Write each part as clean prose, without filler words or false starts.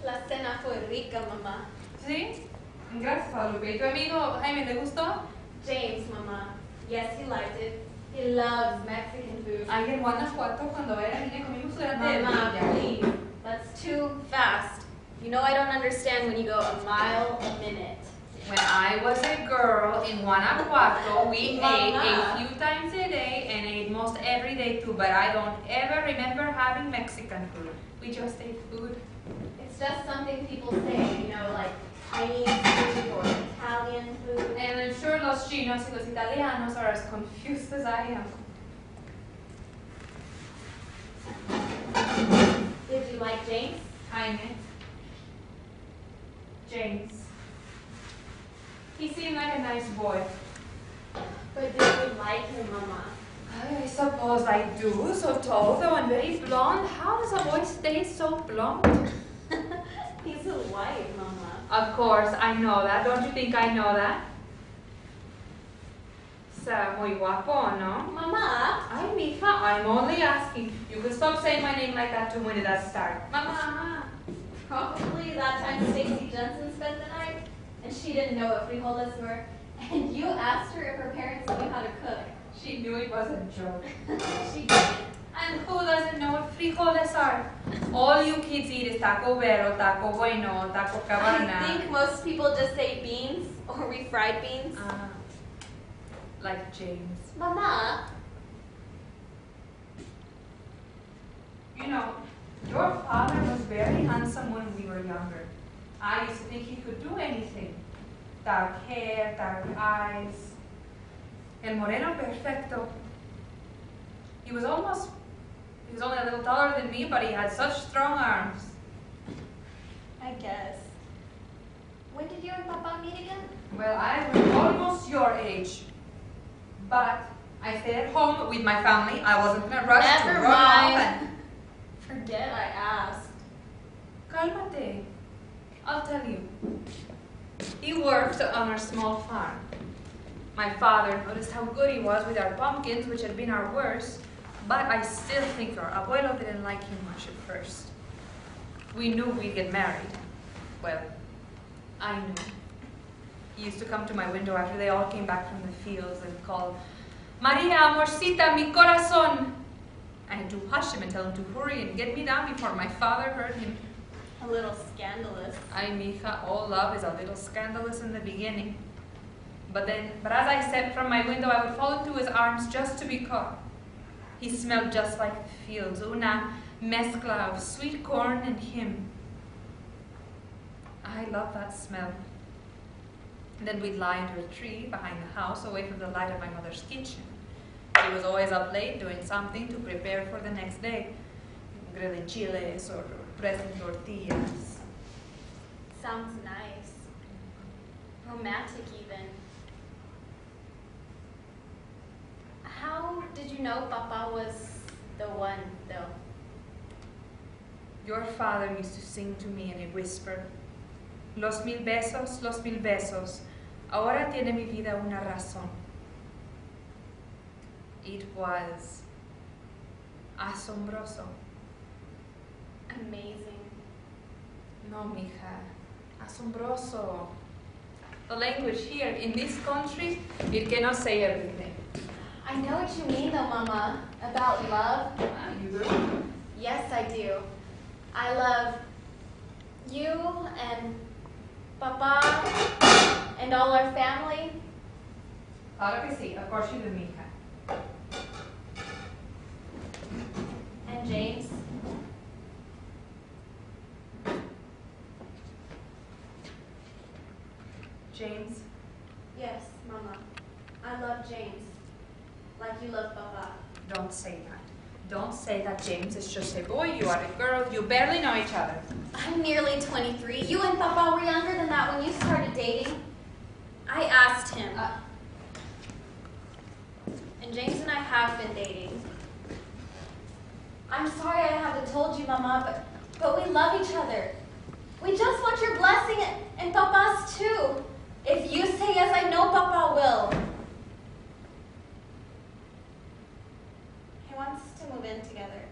La cena fue rica, mamá. ¿Sí? Gracias, Guadalupe. ¿Y tu amigo Jaime le gustó? James, mamá. Yes, he liked it. He loves Mexican food. Ay, en Guanajuato, cuando era niña, comimos durante el Mama, día. please. That's too fast. You know I don't understand when you go a mile a minute. When I was a girl in Guanajuato, we ate a few times a day and ate most every day too, but I don't ever remember having Mexican food. We just ate food. It's just something people say, you know, like Chinese food or Italian food. And I'm sure los chinos y los italianos are as confused as I am. Did you like James? Jaime. James. He seemed like a nice boy. But did you like him, Mama? I suppose I do. So tall, though, and very blonde. How does a boy stay so blonde? He's a white, Mama. Of course, I know that. Don't you think I know that? Está muy guapo, ¿no? Mama? Ay, mija, I'm only asking. You can stop saying my name like that to when it does start. Mama. Probably that time Stacy Jensen spent the night, and she didn't know what frijoles were, and you asked her if her parents knew how to cook. She knew it was a joke. She didn't. And who doesn't know what frijoles are? All you kids eat is taco vero, taco bueno, taco cabana. I think most people just say beans or refried beans. Like James. Mama? You know, your father was very handsome when we were younger. I used to think he could do anything. Dark hair, dark eyes. El moreno perfecto. He was only a little taller than me, but he had such strong arms. I guess. When did you and Papa meet again? Well, I was almost your age. But I stayed at home with my family. I wasn't in a rush to Never run off mind. and... Forget I asked. Cálmate. I'll tell you. He worked on our small farm. My father noticed how good he was with our pumpkins, which had been our worst, but I still think our abuelo didn't like him much at first. We knew we'd get married. Well, I knew. He used to come to my window after they all came back from the fields and call, Maria, amorcita, mi corazón. I had to hush him and tell him to hurry and get me down before my father heard him. A little scandalous. Ay, mija, all love is a little scandalous in the beginning. But as I stepped from my window, I would fall into his arms just to be caught. He smelled just like the fields, una mezcla of sweet corn and him. I love that smell. And then we'd lie under a tree behind the house, away from the light of my mother's kitchen. She was always up late doing something to prepare for the next day. Grilling chiles or pressing tortillas. Sounds nice. Romantic even. How did you know Papa was the one, though? Your father used to sing to me in a whisper. Los mil besos. Ahora tiene mi vida una razón. It was asombroso. Amazing. No, mija. Asombroso. The language here in this country, it cannot say everything. I know what you mean, though, Mama, about love. You do? Yes, I do. I love you and Papa and all our family. Claro que sí. Of course you do, mija. And James. James? Yes, Mama. I love James. Like you love Papa. Don't say that. Don't say that James is just a boy, you are a girl, you barely know each other. I'm nearly 23. You and Papa were younger than that when you started dating. I asked him. And James and I have been dating. I'm sorry I haven't told you, Mama, but we love each other. We just want your blessing and Papa's too. If you say yes, I know Papa will. He wants to move in together.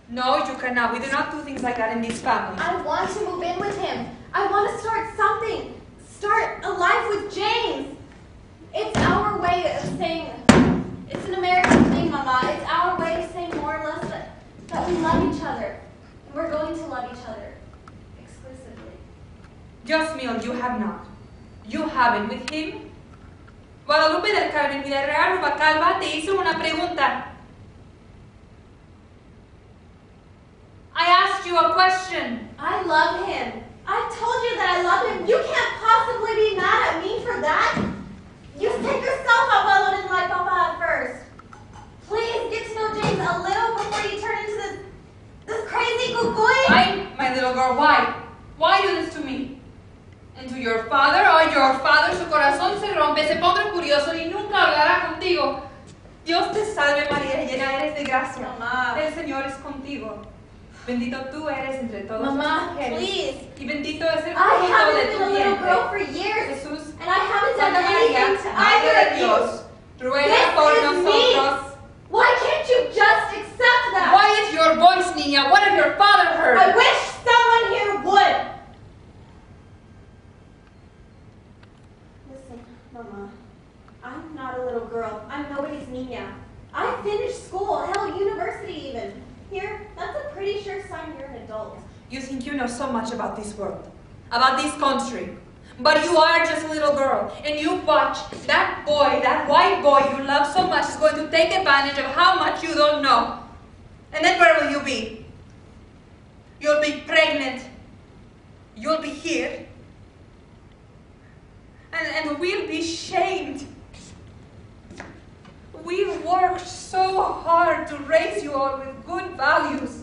No, you cannot. We do not do things like that in this family. I want to move in with him. I want to start something. Start a life with James. It's our way of saying, it's an American thing, Mama. It's our way of saying more or less that we love each other. And we're going to love each other. Exclusively. Dios mío, you have not. You haven't with him. Guadalupe del Carmen Villarreal Rubacalba te hizo una pregunta. I asked you a question. I love him. I told you that I love him. You can't possibly be mad at me for that. You set yourself up well and didn't like Papa at first. Please get to know James a little before you turn into this crazy cucuy. Why, my little girl, why? Why do this to me? And to your father, oh, your father, su corazón se rompe, se pondrá curioso y nunca hablará contigo. Dios te salve María, llena eres de gracia. Mamá. El Señor es contigo. Bendito tú eres entre todas las Mama, mujeres. please. Y bendito es el I fruto haven't de been tu a little girl vientre. for years, Jesús, and I haven't done Santa María, anything to Madre either de of you. Dios, ruega This por is nosotros. me. Why can't you just accept that? Why is your voice, niña? What has your father heard? I wish someone here would. Listen, Mama, I'm not a little girl. I'm nobody's niña. I finished school, hell, university even. Here, that's a pretty sure sign you're an adult. You think you know so much about this world, about this country. But you are just a little girl, and you watch that boy, that white boy you love so much is going to take advantage of how much you don't know. And then where will you be? You'll be pregnant. You'll be here. And we'll be shamed. We've worked so hard to raise you all with good values.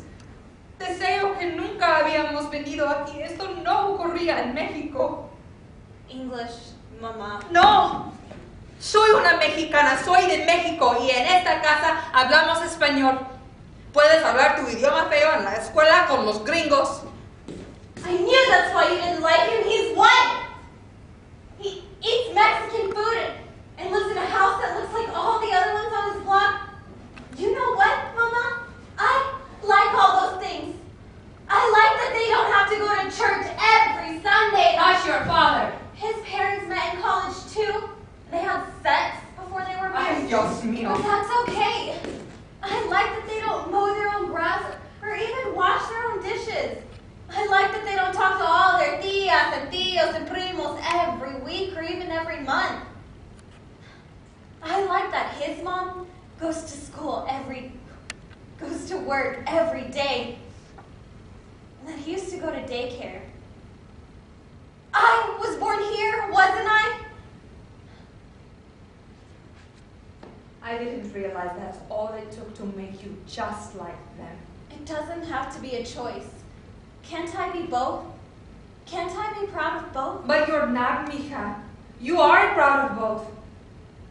Deseo que nunca habíamos venido aquí. Esto no ocurría en México. English, Mama. No, soy una mexicana, soy de México y en esta casa hablamos español. Puedes hablar tu idioma feo en la escuela con los gringos. I knew that's why you didn't like him. He's white. He eats Mexican food and lives in a house that looks like all the other ones on his block. You know what, Mama? I like all those things. I like that they don't have to go to church every Sunday. Not your father. His parents met in college too. They had sex before they were Ay, married. Dios mío. But that's okay. I like that they don't mow their own grass or even wash their own dishes. I like that they don't talk to all their tías and tíos and primos every week or even every month. I like that his mom goes to work every day. And that he used to go to daycare. I was born here, wasn't I? I didn't realize that's all it took to make you just like them. It doesn't have to be a choice. Can't I be both? Can't I be proud of both? But you're not, mija. You are proud of both.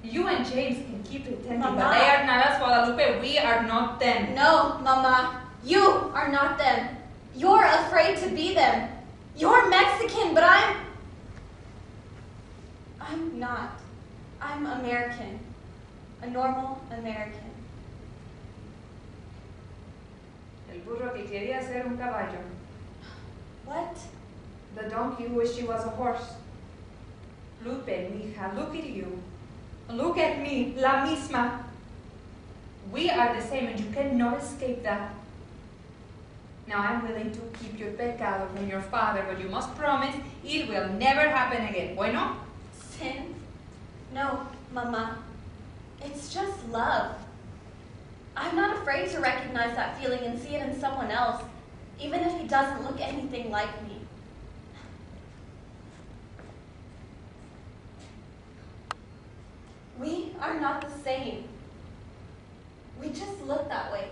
You and James can keep pretending, Mama. but they are not us, Guadalupe. We are not them. No, Mama. You are not them. You're afraid to be them. You're Mexican, but I'm not. I'm American. A normal American. El burro que quería ser un caballo. What? The donkey wished he was a horse. Lupe, mija, look at you. Look at me, la misma. We are the same and you cannot escape that. Now I'm willing to keep your pecado from your father, but you must promise it will never happen again. Bueno? Sin? No, Mama. It's just love. I'm not afraid to recognize that feeling and see it in someone else, even if he doesn't look anything like me. We are not the same. We just look that way.